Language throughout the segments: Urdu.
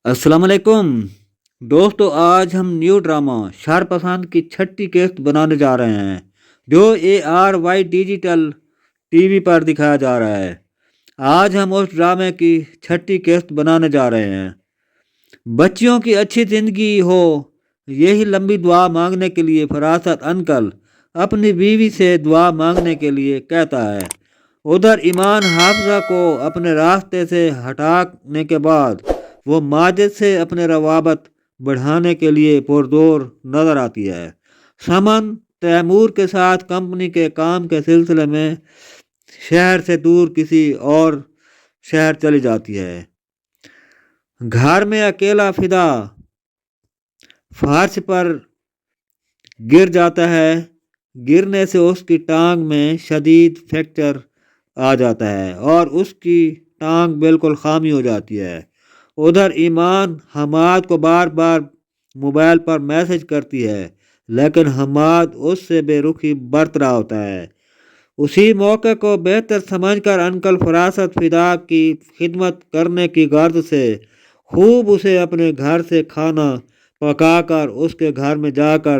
السلام علیکم دوستو، آج ہم نیو ڈرامہ شہر پسند کی چھٹی قسط بنانے جا رہے ہیں جو ARY ڈیجیٹل ٹی وی پر دکھایا جا رہا ہے۔ آج ہم اس ڈرامے کی چھٹی قسط بنانے جا رہے ہیں۔ بچیوں کی اچھی زندگی ہو، یہی لمبی دعا مانگنے کے لیے فراست انکل اپنی بیوی سے دعا مانگنے کے لیے کہتا ہے۔ ادھر ایمان حافظہ کو اپنے راستے سے ہٹانے کے بعد وہ ماجد سے اپنے روابط بڑھانے کے لیے پرزور نظر آتی ہے۔ سمن تیمور کے ساتھ کمپنی کے کام کے سلسلے میں شہر سے دور کسی اور شہر چلی جاتی ہے۔ گھر میں اکیلا فدا فرش پر گر جاتا ہے۔ گرنے سے اس کی ٹانگ میں شدید فریکچر آ جاتا ہے اور اس کی ٹانگ بالکل خامی ہو جاتی ہے۔ ادھر ایمان حماد کو بار بار موبائل پر میسج کرتی ہے، لیکن حماد اس سے بے رخی برت رہا ہوتا ہے۔ اسی موقع کو بہتر سمجھ کر انکل فراست فدا کی خدمت کرنے کی غرض سے خوب اسے اپنے گھر سے کھانا پکا کر اس کے گھر میں جا کر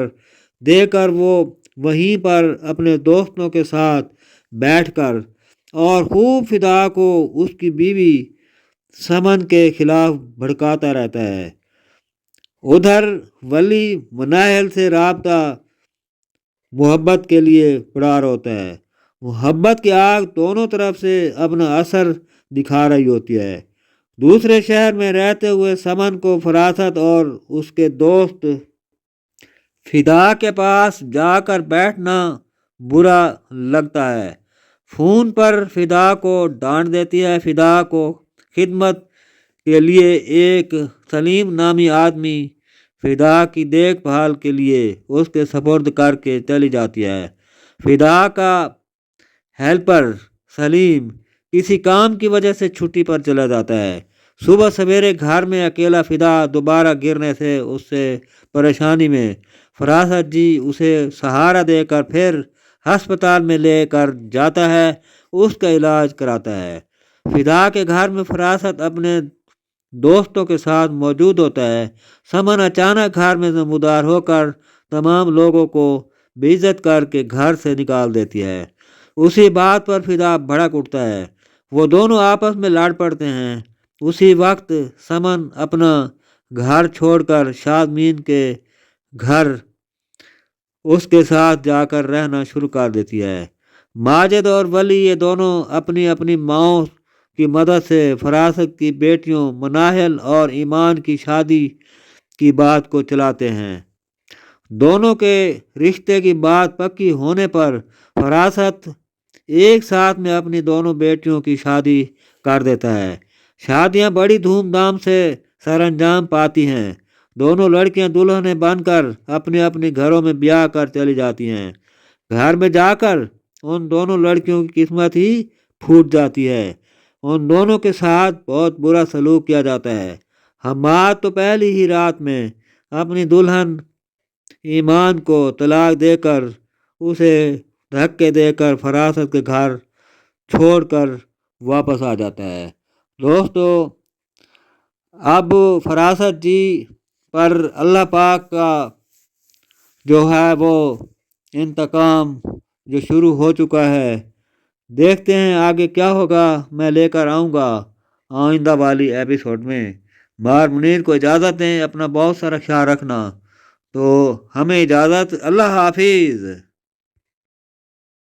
دے کر وہ وہیں پر اپنے دوستوں کے ساتھ بیٹھ کر اور خوب فدا کو اس کی بیوی سمن کے خلاف بھڑکاتا رہتا ہے۔ ادھر ولی مناہل سے رابطہ محبت کے لیے پرار ہوتا ہے۔ محبت کی آگ دونوں طرف سے اپنا اثر دکھا رہی ہوتی ہے۔ دوسرے شہر میں رہتے ہوئے سمن کو فراست اور اس کے دوست فدا کے پاس جا کر بیٹھنا برا لگتا ہے۔ فون پر فدا کو ڈانٹ دیتی ہے۔ فدا کو خدمت کے لیے ایک سلیم نامی آدمی فدا کی دیکھ بھال کے لیے اس کے سپرد کر کے چلی جاتی ہے۔ فدا کا ہیلپر سلیم کسی کام کی وجہ سے چھٹی پر چلا جاتا ہے۔ صبح سویرے گھر میں اکیلا فدا دوبارہ گرنے سے اس سے پریشانی میں فراست جی اسے سہارا دے کر پھر ہسپتال میں لے کر جاتا ہے، اس کا علاج کراتا ہے۔ فدا کے گھر میں فراست اپنے دوستوں کے ساتھ موجود ہوتا ہے۔ سمن اچانک گھر میں نمودار ہو کر تمام لوگوں کو بے عزت کر کے گھر سے نکال دیتی ہے۔ اسی بات پر فدا بھڑک اٹھتا ہے۔ وہ دونوں آپس میں لڑ پڑتے ہیں۔ اسی وقت سمن اپنا گھر چھوڑ کر شادمین کے گھر اس کے ساتھ جا کر رہنا شروع کر دیتی ہے۔ ماجد اور ولی یہ دونوں اپنی اپنی ماؤں کی مدد سے فراست کی بیٹیوں مناہل اور ایمان کی شادی کی بات کو چلاتے ہیں۔ دونوں کے رشتے کی بات پکی ہونے پر فراست ایک ساتھ میں اپنی دونوں بیٹیوں کی شادی کر دیتا ہے۔ شادیاں بڑی دھوم دھام سے سر انجام پاتی ہیں۔ دونوں لڑکیاں دلہنیں بن کر اپنے اپنے گھروں میں بیاہ کر چلی جاتی ہیں۔ گھر میں جا کر ان دونوں لڑکیوں کی قسمت ہی پھوٹ جاتی ہے۔ ان دونوں کے ساتھ بہت برا سلوک کیا جاتا ہے۔ حماد تو پہلی ہی رات میں اپنی دلہن ایمان کو طلاق دے کر اسے دھکے دے کر فراست کے گھر چھوڑ کر واپس آ جاتا ہے۔ دوستو، اب فراست جی پر اللہ پاک کا جو ہے وہ انتقام جو شروع ہو چکا ہے۔ دیکھتے ہیں آگے کیا ہوگا، میں لے کر آؤں گا آئندہ والی ایپیسوڈ میں۔ مار منیر کو اجازت دیں، اپنا بہت سارا خیال رکھنا۔ تو ہمیں اجازت، اللہ حافظ۔